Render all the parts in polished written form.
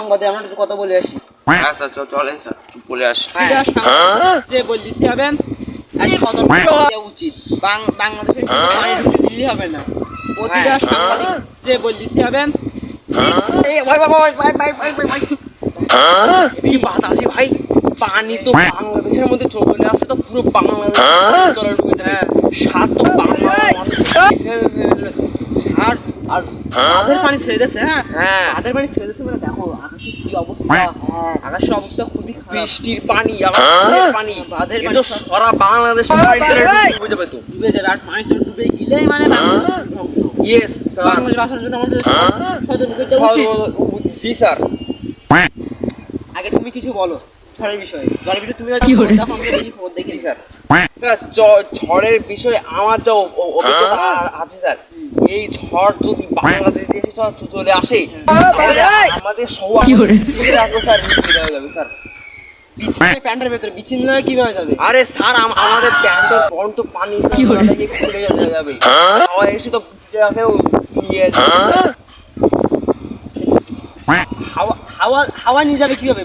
সংবাদে আমরা একটু কথা বলে আসি। হ্যাঁ স্যার চলেন স্যার বলে আসি। বলে দিতে হবে আর সতর্ক হওয়া উচিত। বাংলাদেশের পানি ঢুকতে দিলে হবে না। প্রতিটা সাংবাদিক বলে দিতে হবে কি বাতাসি ভাই, পানি তো বাংলাদেশের মধ্যে চলে আসে তো পুরো বাংলাদেশ ঢুকে যায়। সার তো সার আর তাদের পানি ছেড়ে দিয়েছে। হ্যাঁ তাদের পানি ছেড়ে দিয়েছে মানে দেখো আকাশের কি অবস্থা। আকাশের অবস্থা খুবই খারাপ। বৃষ্টির পানি আবার পানি তাদের পানি সারা বাংলাদেশ ডুবে যাবে তো। ডুবে যাবে আর পানি তো ডুবে গেলেই মানে ইয়েস বাংলাদেশ বাঁচানোর জন্য আমাদের সতর্ক হতে উচিত। জি স্যার। আগে তুমি কিছু বলো ঝড়ের বিষয়ে। ঝড়ের বিষয়ে তুমি বেশি খবর দেখি স্যার। স্যার ঝড়ের বিষয়ে আমার যা অভিজ্ঞতা আছে স্যার, এই ঝড় যদি বাংলাদেশ দেশে চলে আসে আমাদের সবার স্যার প্যান্টের ভেতরে বিচ্ছিন্ন কিভাবে যাবে? আরে স্যার আমাদের প্যান্টের পর তো পানি খুলে যাবে। হাওয়া এসে তো হাওয়া নিয়ে যাবে কিভাবে?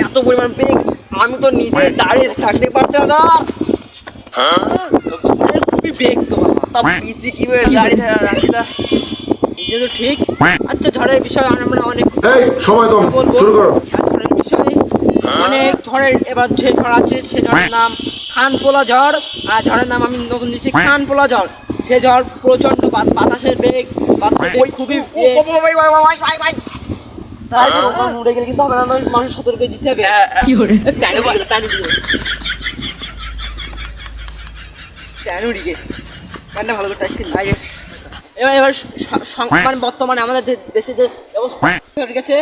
এত পরিমাণ বেগ আমি তো নিজে দাঁড়িয়ে থাকতে পারছি না। খুবই বেগ তো বাবা, পিচি কিভাবে দাঁড়িয়ে থাকা নিজে তো ঠিক। আচ্ছা ঝড়ের বিষয়ে আমরা অনেক সময় কম, শুরু করো। ঝড়ের বিষয়ে অনেক ঝড়ের এবার যে ঝড় আছে সে ঝড়ের নাম খানপোলা ঝড়। আর ঝড়ের নাম আমি নতুন দিচ্ছি খানপোলা ঝড়। সে ঝড় প্রচন্ড বাতাসের বেগ খুবই উড়ে গেলে কিন্তু মানুষ সতর্ক দিতে হবে। ভালো করে এবার বর্তমানে আমাদের দেশে যে অবস্থা গেছে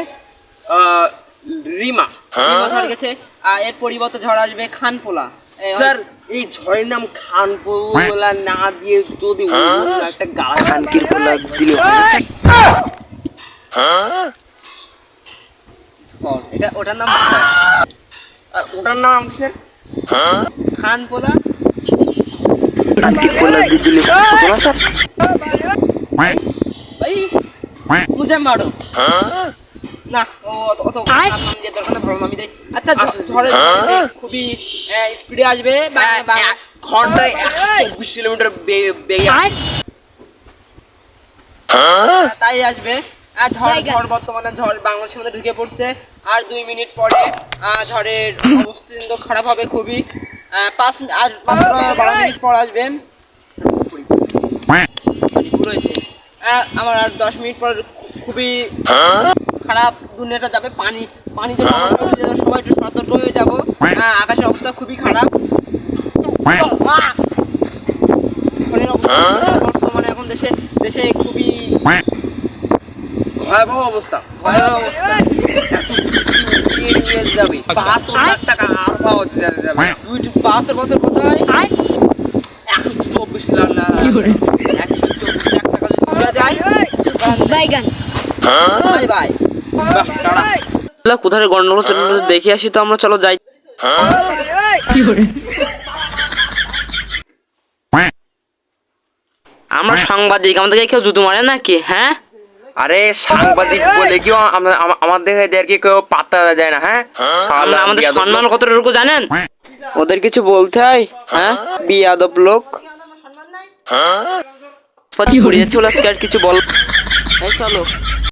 রিমা ঝড় গেছে, এর পরিবর্তে ঝড় আসবে খানপোলা। স্যার এই ঝড়ের নাম খানপোলা না দিয়ে যদি একটা গালা খানকির পোলা দিল এটা ওটার নাম আর ওটার নাম স্যার খানপোলা খানকির পোলা দিলে না স্যার ভাই মুঝে মারো না অত দিয়ে দরকার না, প্রবলেম আমি দেই। আচ্ছা ঝড়ের খুবই স্পিডে আসবে ঘন্টায় 124 কিলোমিটার বেগে তাই আসবে। ঝড় বর্তমানে ঝড় বাংলাদেশের মধ্যে ঢুকে পড়ছে। আর 2 মিনিট পরে ঝড়ের অবস্থা খারাপ হবে খুবই। 12 মিনিট পর আসবে। আমার আর 10 মিনিট পর খুবই খারাপ দুনিয়াটা যাবে। পানিতে সবাই একটু সতর্ক হয়ে যাবো। আকাশের অবস্থা খুবই খারাপ। বর্তমানে এখন দেশে খুবই ভয়াবহ অবস্থা যাবে। 72 লাখ টাকা আর পাওয়া যাবে 72 বছর কোথায় 124 লাখ না 124 লাখ টাকা যদি তোলা যায় বাই বাই। কোথায় গন্ডগোল দেখে আসি তো আমরা, চলো যাই। আমরা সাংবাদিক, আমাদেরকে কেউ জুতো মারে নাকি? হ্যাঁ আরে সাংবাদিক বলে কেউ আমাদেরকে কেউ পাত্তা দেয় না। হ্যাঁ আমাদের সম্মান কতটুকু জানেন? ওদের কিছু বলতে হয়? হ্যাঁ বিয়াদব লোক কিছু বল। চলো